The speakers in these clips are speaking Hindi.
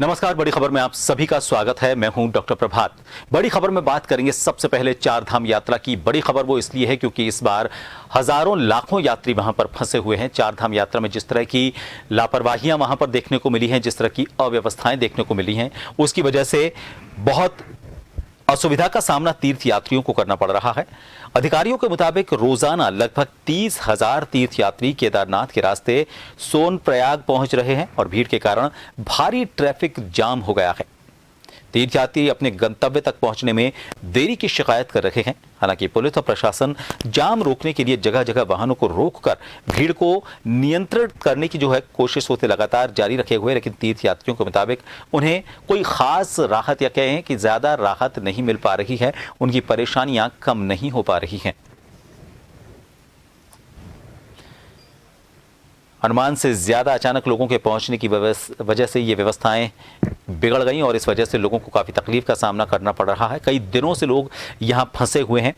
नमस्कार। बड़ी खबर में आप सभी का स्वागत है। मैं हूं डॉक्टर प्रभात। बड़ी खबर में बात करेंगे सबसे पहले चार धाम यात्रा की। बड़ी खबर वो इसलिए है क्योंकि इस बार हजारों लाखों यात्री वहां पर फंसे हुए हैं। चार धाम यात्रा में जिस तरह की लापरवाहियां वहां पर देखने को मिली हैं, जिस तरह की अव्यवस्थाएं देखने को मिली हैं, उसकी वजह से बहुत असुविधा का सामना तीर्थ यात्रियों को करना पड़ रहा है। अधिकारियों के मुताबिक रोजाना लगभग 30,000 तीर्थ यात्री केदारनाथ के रास्ते सोनप्रयाग पहुंच रहे हैं और भीड़ के कारण भारी ट्रैफिक जाम हो गया है। तीर्थयात्री अपने गंतव्य तक पहुंचने में देरी की शिकायत कर रहे हैं। हालांकि पुलिस और प्रशासन जाम रोकने के लिए जगह जगह वाहनों को रोककर भीड़ को नियंत्रित करने की कोशिश होते लगातार जारी रखे हुए, लेकिन तीर्थयात्रियों के मुताबिक उन्हें कोई खास राहत या कहें कि ज्यादा राहत नहीं मिल पा रही है। उनकी परेशानियां कम नहीं हो पा रही हैं। अनुमान से ज्यादा अचानक लोगों के पहुंचने की वजह से ये व्यवस्थाएं बिगड़ गई और इस वजह से लोगों को काफी तकलीफ का सामना करना पड़ रहा है। कई दिनों से लोग यहां फंसे हुए हैं।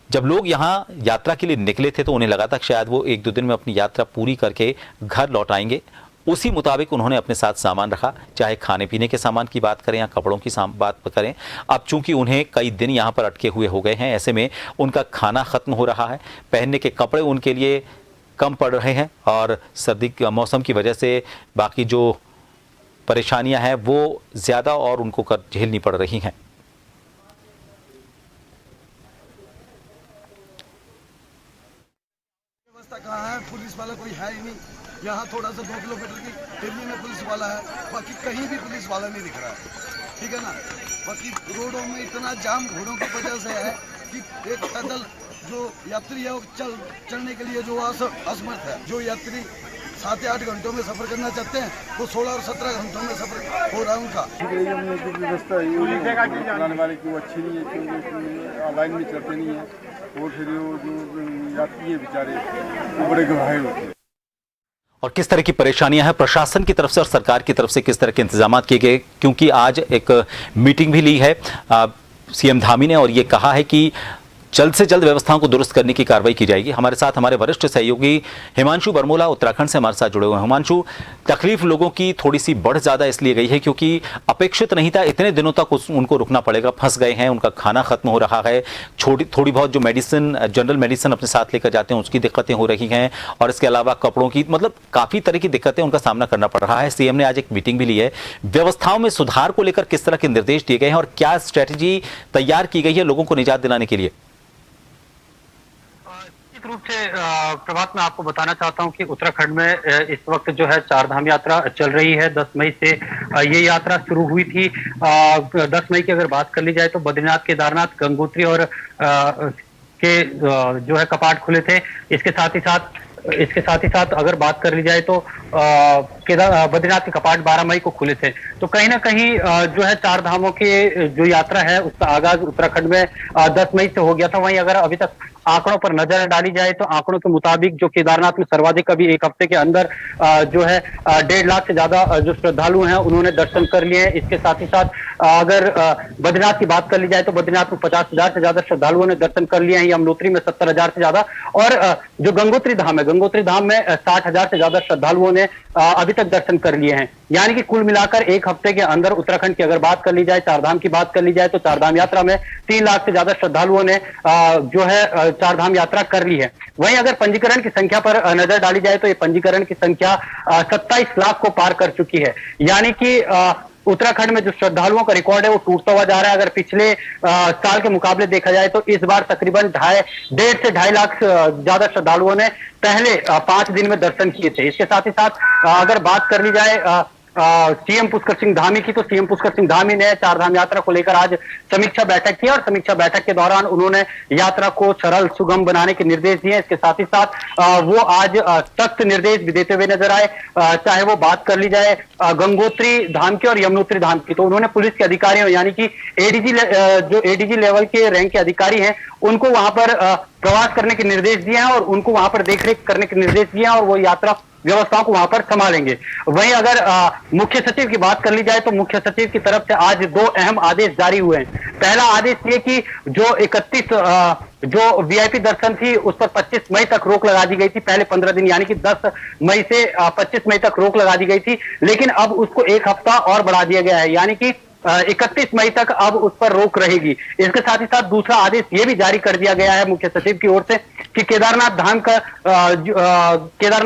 जब लोग यहां यात्रा के लिए निकले थे तो उन्हें लगा था कि शायद वो 1-2 दिन में अपनी यात्रा पूरी करके घर लौट आएंगे। उसी मुताबिक उन्होंने अपने साथ सामान रखा, चाहे खाने पीने के सामान की बात करें या कपड़ों की बात करें। अब चूंकि उन्हें कई दिन यहाँ पर अटके हुए हो गए हैं, ऐसे में उनका खाना खत्म हो रहा है, पहनने के कपड़े उनके लिए कम पड़ रहे हैं और सर्दी के मौसम की वजह से बाकी जो परेशानियां हैं वो ज्यादा और उनको झेलनी पड़ रही हैं। व्यवस्था कहाँ है? पुलिस वाला कोई है ही नहीं। यहाँ थोड़ा सा 2 किलोमीटर की एरिया में पुलिस वाला है, बाकी कहीं भी पुलिस वाला नहीं दिख रहा है। ठीक है ना? बाकी रोडों में इतना जाम घोड़ों की वजह से है कि एक पैदल जो यात्री है वो चलने के लिए जो असमर्थ है। जो यात्री 7 या 8 घंटों में सफर करना चाहते हैं वो 16 और 17 घंटों में सफर हो रहा है उनका। जो व्यवस्था चलाने वाले की वो अच्छी नहीं है, क्योंकि लाइन में चलते नहीं है और फिर वो जो यात्री है बेचारे वो बड़े घबराए होते हैं। और किस तरह की परेशानियां हैं प्रशासन की तरफ से और सरकार की तरफ से, किस तरह के इंतजाम किए गए, क्योंकि आज एक मीटिंग भी ली है सीएम धामी ने और ये कहा है कि जल्द से जल्द व्यवस्थाओं को दुरुस्त करने की कार्रवाई की जाएगी। हमारे साथ हमारे वरिष्ठ सहयोगी हिमांशु बरमोला उत्तराखंड से हमारे साथ जुड़े हुए हैं। हिमांशु, तकलीफ लोगों की थोड़ी सी बढ़ ज्यादा इसलिए गई है क्योंकि अपेक्षित नहीं था इतने दिनों तक उनको रुकना पड़ेगा, फंस गए हैं, उनका खाना खत्म हो रहा है, थोड़ी बहुत जो मेडिसिन, जनरल मेडिसिन अपने साथ लेकर जाते हैं उसकी दिक्कतें हो रही हैं और इसके अलावा कपड़ों की, मतलब काफी तरह की दिक्कतें उनका सामना करना पड़ रहा है। सीएम ने आज एक मीटिंग भी ली है। व्यवस्थाओं में सुधार को लेकर किस तरह के निर्देश दिए गए हैं और क्या स्ट्रेटेजी तैयार की गई है लोगों को निजात दिलाने के लिए? रूप से प्रभात में आपको बताना चाहता हूं कि उत्तराखंड में इस वक्त जो है चार धाम यात्रा चल रही है। 10 मई से ये यात्रा शुरू हुई थी। 10 मई की अगर बात कर ली जाए तो बद्रीनाथ, केदारनाथ, गंगोत्री और के जो है कपाट खुले थे। इसके साथ ही साथ अगर बात कर ली जाए तो बद्रीनाथ के कपाट 12 मई को खुले थे। तो कहीं ना कहीं जो है चार धामों की जो यात्रा है उसका आगाज उत्तराखंड में 10 मई से हो गया था। वहीं अगर अभी तक आंकड़ों पर नजर डाली जाए तो आंकड़ों के मुताबिक जो केदारनाथ में सर्वाधिक अभी एक हफ्ते के अंदर जो है 1.5 लाख से ज्यादा जो श्रद्धालु हैं उन्होंने दर्शन कर लिए हैं। इसके साथ ही साथ अगर बद्रीनाथ की बात कर ली जाए तो बद्रीनाथ में 50,000 से ज्यादा श्रद्धालुओं ने दर्शन कर लिए हैं। यमुनोत्री में 70,000 से ज्यादा और जो गंगोत्री धाम है, गंगोत्री धाम में 60,000 से ज्यादा श्रद्धालुओं ने अभी तक दर्शन कर लिए हैं। यानी कि कुल मिलाकर एक हफ्ते के अंदर उत्तराखंड की अगर बात कर ली जाए, चारधाम की बात कर ली जाए तो चारधाम यात्रा में 3 लाख से ज्यादा श्रद्धालुओं ने जो है चारधाम यात्रा कर ली है। वहीं अगर पंजीकरण की संख्या पर नजर डाली जाए तो ये पंजीकरण की संख्या 27 लाख को पार कर चुकी है। यानी कि उत्तराखंड में जो श्रद्धालुओं का रिकॉर्ड है वो टूटता हुआ जा रहा है। अगर पिछले साल के मुकाबले देखा जाए तो इस बार तकरीबन 1.5 से 2.5 लाख ज्यादा श्रद्धालुओं ने पहले 5 दिन में दर्शन किए थे। इसके साथ ही साथ अगर बात कर ली जाए सीएम पुष्कर सिंह धामी की, तो सीएम पुष्कर सिंह धामी ने चारधाम यात्रा को लेकर आज समीक्षा बैठक की और समीक्षा बैठक के दौरान उन्होंने यात्रा को सरल सुगम बनाने के निर्देश दिए। इसके साथ ही साथ वो आज सख्त निर्देश भी देते हुए नजर आए। चाहे वो बात कर ली जाए गंगोत्री धाम की और यमुनोत्री धाम की, तो उन्होंने पुलिस के अधिकारियों यानी कि एडीजी लेवल के रैंक के अधिकारी हैं उनको वहां पर प्रवास करने के निर्देश दिए हैं और उनको वहां पर देखरेख करने के निर्देश दिए हैं और वो यात्रा व्यवस्थाओं को वहां पर संभालेंगे। वहीं अगर मुख्य सचिव की बात कर ली जाए तो मुख्य सचिव की तरफ से आज 2 अहम आदेश जारी हुए हैं। पहला आदेश ये कि जो 31 जो वीआईपी दर्शन थी उस पर 25 मई तक रोक लगा दी गई थी। पहले 15 दिन यानी कि 10 मई से 25 मई तक रोक लगा दी गई थी, लेकिन अब उसको एक हफ्ता और बढ़ा दिया गया है, यानी कि 31 मई तक अब उस पर रोक रहेगी। इसके साथ ही साथ दूसरा आदेश यह भी जारी कर दिया गया है मुख्य सचिव की ओर से कि केदारनाथ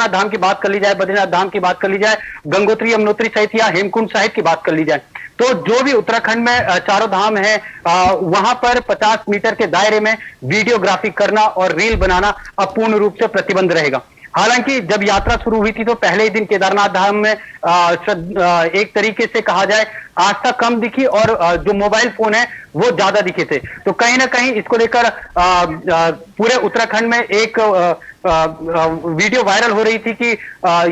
धाम की बात कर ली जाए, बद्रीनाथ धाम की बात कर ली जाए, गंगोत्री यमुनोत्री सहित या हेमकुंड साहिब की बात कर ली जाए, तो जो भी उत्तराखंड में चारों धाम है वहां पर 50 मीटर के दायरे में वीडियोग्राफी करना और रील बनाना अब पूर्ण रूप से प्रतिबंध रहेगा। हालांकि जब यात्रा शुरू हुई थी तो पहले ही दिन केदारनाथ धाम में एक तरीके से कहा जाए आस्था कम दिखी और जो मोबाइल फोन है वो ज्यादा दिखे थे। तो कहीं ना कहीं इसको लेकर पूरे उत्तराखंड में एक वीडियो वायरल हो रही थी कि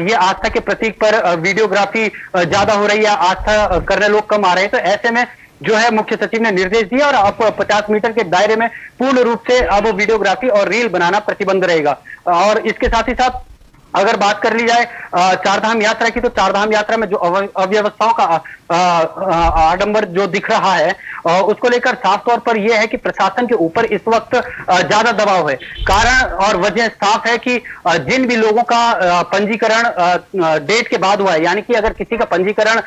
ये आस्था के प्रतीक पर वीडियोग्राफी ज्यादा हो रही है, आस्था करने लोग कम आ रहे हैं। तो ऐसे में जो है मुख्य सचिव ने निर्देश दिया और अब 50 मीटर के दायरे में पूर्ण रूप से अब वीडियोग्राफी और रील बनाना प्रतिबंध रहेगा। और इसके साथ ही साथ अगर बात कर ली जाए चारधाम यात्रा की, तो चारधाम यात्रा में जो अव्यवस्थाओं का आडंबर जो दिख रहा है उसको लेकर साफ तौर पर यह है कि प्रशासन के ऊपर इस वक्त ज्यादा दबाव है। कारण और वजह साफ है कि जिन भी लोगों का पंजीकरण डेट के बाद हुआ है, यानी कि अगर किसी का पंजीकरण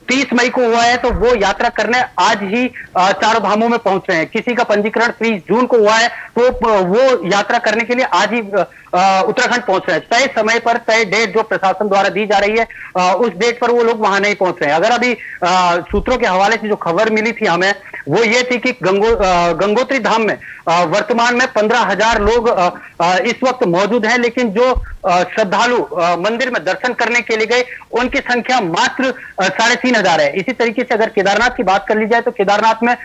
30 मई को हुआ है तो वो यात्रा करने आज ही चारों धामों में पहुंच रहे हैं। किसी का पंजीकरण 30 जून को हुआ है तो वो यात्रा करने के लिए आज ही उत्तराखंड पहुंच रहे हैं। तय समय पर तय डेट जो प्रशासन द्वारा दी जा रही है उस डेट पर वो लोग वहां नहीं पहुंच रहे हैं। अगर अभी सूत्रों के हवाले से जो खबर मिली थी हमें वो ये थी कि गंगोत्री धाम में वर्तमान में 15,000 लोग इस वक्त मौजूद हैं, लेकिन जो श्रद्धालु मंदिर में दर्शन करने के लिए गए उनकी संख्या मात्र 3,500 है। इसी तरीके से अगर केदारनाथ की बात कर ली जाए तो केदारनाथ में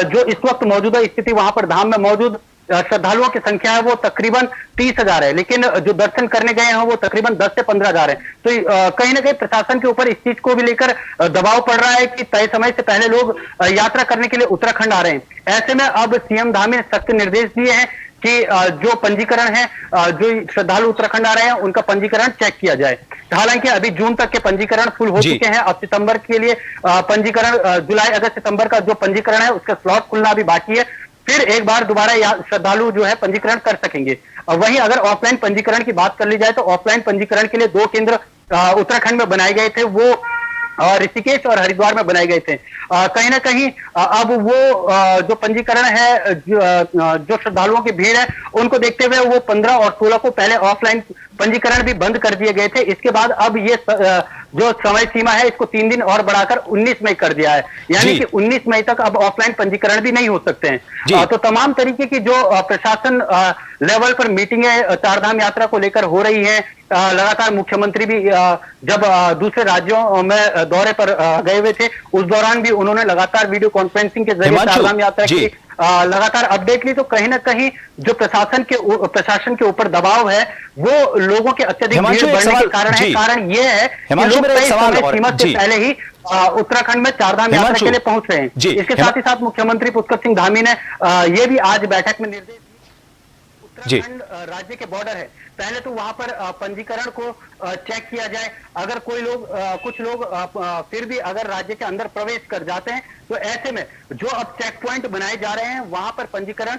जो इस वक्त मौजूदा स्थिति वहां पर धाम में मौजूद श्रद्धालुओं की संख्या है वो तकरीबन 30,000 है, लेकिन जो दर्शन करने गए हैं वो तकरीबन 10 से 15,000 है। तो कहीं ना कहीं प्रशासन के ऊपर इस चीज को भी लेकर दबाव पड़ रहा है कि तय समय से पहले लोग यात्रा करने के लिए उत्तराखंड आ रहे हैं। ऐसे में अब सीएम धाम ने सख्त निर्देश दिए हैं कि जो पंजीकरण है, जो श्रद्धालु उत्तराखंड आ रहे हैं उनका पंजीकरण चेक किया जाए। हालांकि अभी जून तक के पंजीकरण फुल हो चुके हैं। अब सितंबर के लिए पंजीकरण जुलाई अगस्त सितंबर का जो पंजीकरण है उसका स्लॉट खुलना अभी बाकी है। फिर एक बार दोबारा श्रद्धालु जो है पंजीकरण कर सकेंगे। वहीं अगर ऑफलाइन पंजीकरण की बात कर ली जाए तो ऑफलाइन पंजीकरण के लिए 2 केंद्र उत्तराखंड में बनाए गए थे, वो ऋषिकेश और हरिद्वार में बनाए गए थे। कहीं ना कहीं अब वो जो पंजीकरण है, जो श्रद्धालुओं की भीड़ है उनको देखते हुए वो 15 और 16 को पहले ऑफलाइन पंजीकरण भी बंद कर दिए गए थे। इसके बाद अब ये जो समय सीमा है इसको 3 दिन और बढ़ाकर 19 मई कर दिया है, यानी कि 19 मई तक अब ऑफलाइन पंजीकरण भी नहीं हो सकते हैं। तो तमाम तरीके की जो प्रशासन लेवल पर मीटिंगें चारधाम यात्रा को लेकर हो रही है। लगातार मुख्यमंत्री भी जब दूसरे राज्यों में दौरे पर गए हुए थे उस दौरान भी उन्होंने लगातार वीडियो कॉन्फ्रेंसिंग के जरिए चारधाम यात्रा की लगातार अपडेट ली। तो कहीं ना कहीं जो प्रशासन के ऊपर दबाव है वो लोगों के अत्यधिक भीड़ बढ़ने के कारण है। कारण ये है कि लोग तय समय सीमा से पहले ही उत्तराखंड में चारधाम यात्रा के लिए पहुंच रहे हैं। इसके साथ ही साथ मुख्यमंत्री पुष्कर सिंह धामी ने ये भी आज बैठक में निर्देश दिए, उत्तराखंड राज्य के बॉर्डर है, पहले तो वहां पर पंजीकरण को चेक किया जाए। अगर कोई लोग कुछ लोग फिर भी अगर राज्य के अंदर प्रवेश कर जाते हैं तो ऐसे में जो अब चेक पॉइंट बनाए जा रहे हैं वहां पर पंजीकरण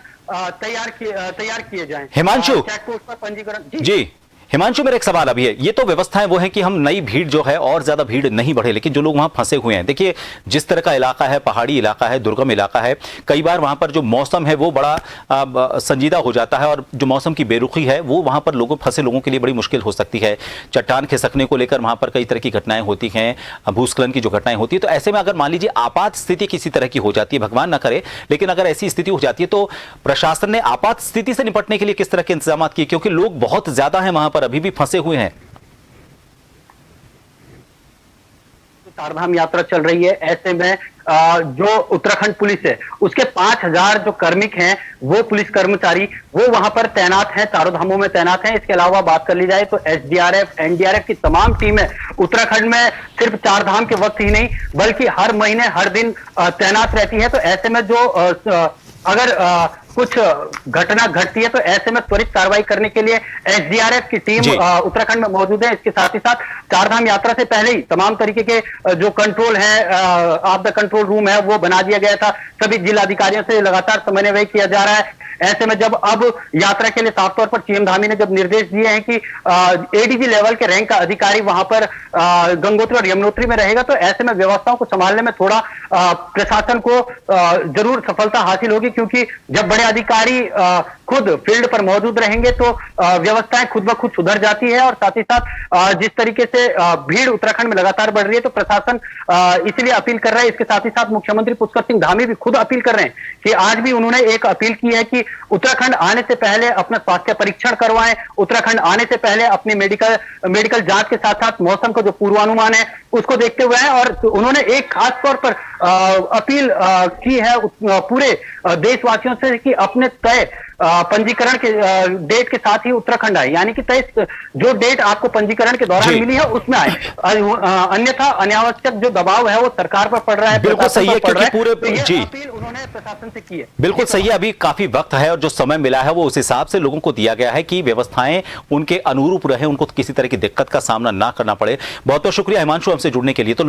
तैयार किए जाएं। हिमांशु, चेक पोस्ट पर पंजीकरण जी हिमांशु, मेरा एक सवाल अभी है, ये तो व्यवस्थाएं वो हैं कि हम नई भीड़ जो है और ज्यादा भीड़ नहीं बढ़े, लेकिन जो लोग वहां फंसे हुए हैं, देखिए जिस तरह का इलाका है, पहाड़ी इलाका है, दुर्गम इलाका है, कई बार वहां पर जो मौसम है वो बड़ा संजीदा हो जाता है और जो मौसम की बेरुखी है वो वहां पर फंसे लोगों के लिए बड़ी मुश्किल हो सकती है। चट्टान खिसकने को लेकर वहां पर कई तरह की घटनाएं होती हैं, भूस्खलन की जो घटनाएं होती है। तो ऐसे में अगर मान लीजिए आपात स्थिति किसी तरह की हो जाती है, भगवान न करे, लेकिन अगर ऐसी स्थिति हो जाती है तो प्रशासन ने आपात स्थिति से निपटने के लिए किस तरह के इंतजाम किए, क्योंकि लोग बहुत ज्यादा हैं वहां पर, अभी भी फंसे हुए हैं। चारधाम यात्रा चल रही है, ऐसे में जो उत्तराखंड पुलिस है उसके 5,000 जो कार्मिक हैं वो पुलिस कर्मचारी वो वहां पर तैनात हैं, चारों धामों में तैनात हैं। इसके अलावा बात कर ली जाए तो एसडीआरएफ, एनडीआरएफ की तमाम टीमें उत्तराखंड में सिर्फ चारधाम के वक्त ही नहीं बल्कि हर महीने हर दिन तैनात रहती है। तो ऐसे में जो अगर कुछ घटना घटती है तो ऐसे में त्वरित कार्रवाई करने के लिए एसडीआरएफ की टीम उत्तराखंड में मौजूद है। इसके साथ ही साथ चारधाम यात्रा से पहले ही तमाम तरीके के जो कंट्रोल है, आप द कंट्रोल रूम है वो बना दिया गया था। सभी जिलाधिकारियों से लगातार समन्वय किया जा रहा है। ऐसे में जब अब यात्रा के लिए साफ तौर पर सीएम धामी ने जब निर्देश दिए हैं कि एडीजी लेवल के रैंक का अधिकारी वहां पर गंगोत्री और यमुनोत्री में रहेगा, तो ऐसे में व्यवस्थाओं को संभालने में थोड़ा प्रशासन को जरूर सफलता हासिल होगी, क्योंकि जब बड़े अधिकारी खुद फील्ड पर मौजूद रहेंगे तो व्यवस्थाएं खुद ब खुद सुधर जाती है। और साथ ही साथ जिस तरीके से भीड़ उत्तराखंड में लगातार बढ़ रही है, तो प्रशासन इसलिए अपील कर रहा है। इसके साथ ही साथ मुख्यमंत्री पुष्कर सिंह धामी भी खुद अपील कर रहे हैं कि आज भी उन्होंने एक अपील की है कि उत्तराखंड आने से पहले अपना स्वास्थ्य परीक्षण करवाएं, उत्तराखंड आने से पहले अपनी मेडिकल जांच के साथ साथ मौसम का जो पूर्वानुमान है उसको देखते हुए है। और उन्होंने एक खास तौर पर अपील की है पूरे देशवासियों से कि अपने तय पंजीकरण के डेट के साथ ही उत्तराखंड आए, यानी कि तय जो डेट आपको पंजीकरण के दौरान मिली है उसमें आए। अन्यथा अनावश्यक जो दबाव है वो सरकार पर पड़ रहा है, बिल्कुल सही है, क्योंकि पूरे तो जी अपील उन्होंने प्रशासन से की है। बिल्कुल सही है। अभी काफी वक्त है और जो समय मिला है वो उस हिसाब से लोगों को दिया गया है कि व्यवस्थाएं उनके अनुरूप रहे, उनको किसी तरह की दिक्कत का सामना ना करना पड़े। बहुत बहुत शुक्रिया हिमांशु हमसे जुड़ने के लिए। तो